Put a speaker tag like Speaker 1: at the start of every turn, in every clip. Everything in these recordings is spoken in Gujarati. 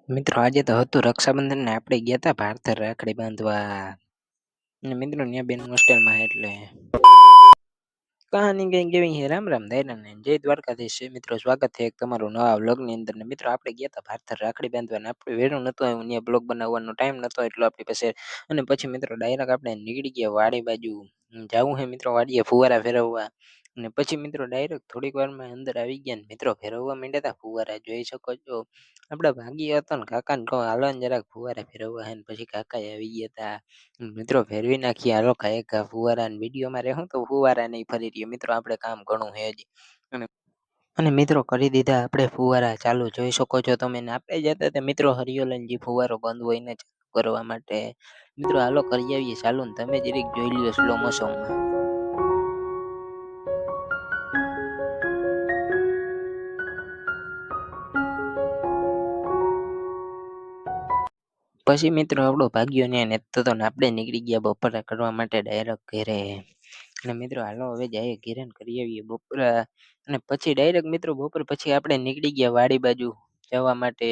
Speaker 1: મિત્રો આજે તો હતું રક્ષાબંધન ને આપણે ગયા તા ભારતર રાખડી બાંધવા અને મિત્રો ત્યાં બેન હોસ્ટેલમાં એટલે કહાની કઈ કેવી છે રામ રામ દાયરા ને જય દ્વારકાધીશ છે મિત્રો સ્વાગત છે એક તમારું નવા વ્લોગ ની અંદર ને મિત્રો આપણે ગયા તા ભારતર રાખડી બાંધવા આપણે વેણું નતું આવ્યું ત્યાં બ્લોગ બનાવવાનો ટાઈમ નતો એટલો આપણી પાસે અને પછી મિત્રો ડાયરેક્ટ આપણે નીકળી ગયા વાડી બાજુ જવું હે મિત્રો વાડીએ ફુવારા ફેરવવા અને પછી મિત્રો ડાયરેક્ટ થોડીક વારમાં અંદર આવી ગયા ને મિત્રો ફેરવવા માંડ્યા તા ફુવારા જોઈ શકો છો આપડા ભાગી હતો ને કાકા ને કહો હાલો ને જરાક ફુવારા ફેરવવા હે ને પછી કાકા આવી ગયા તા મિત્રો ફેરવી નાખીએ હાલો કાંઈ કા ફુવારા ને વિડીયોમાં રહેવું તો ફુવારા નહીં ફરી રહ્યો મિત્રો આપણે કામ ઘણું હે હજી અને અને મિત્રો કરી દીધા આપણે ફુવારા ચાલુ જોઈ શકો છો તમે ને આપણે જતા હતા મિત્રો હરિયો લઈને જે ફુવારો બંધ હોય ને ચાલુ કરવા માટે મિત્રો હાલો કરી આવીએ ચાલુ ને તમે જરીક જોઈ લ્યો સ્લો મોશનમાં. પછી મિત્રો આપણો ભાગ્યો ને નેતો તો ને આપણે નીકળી ગયા બપોરા કરવા માટે ડાયરેક્ટ ઘરે અને મિત્રો હાલો હવે જઈએ ઘરે ને કરી આવીએ બપોરા અને પછી ડાયરેક્ટ મિત્રો બપોર પછી આપણે નીકળી ગયા વાડી બાજુ જવા માટે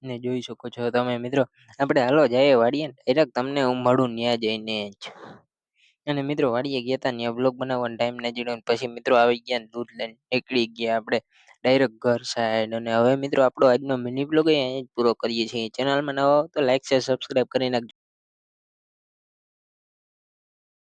Speaker 1: ને જોઈ શકો છો તમે મિત્રો આપણે હાલો જઈએ વાડીએ ને ડાયરેક્ટ તમને હું મળું ત્યાં જઈને જ અને મિત્રો વાડીએ ગયા હતા ત્યાં બ્લોગ બનાવવાનો ટાઈમ ના જડ્યો પછી મિત્રો આવી ગયા ને દૂધ લઈને નીકળી ગયા આપણે ડાયરેક્ટ ઘર સાઈડ અને હવે મિત્રો આપણો આજનો મિની બ્લોગ અહીંયા જ પૂરો કરીએ છીએ ચેનલમાં નવા હો તો લાઈક શેર સબસ્ક્રાઇબ કરી નાખજો.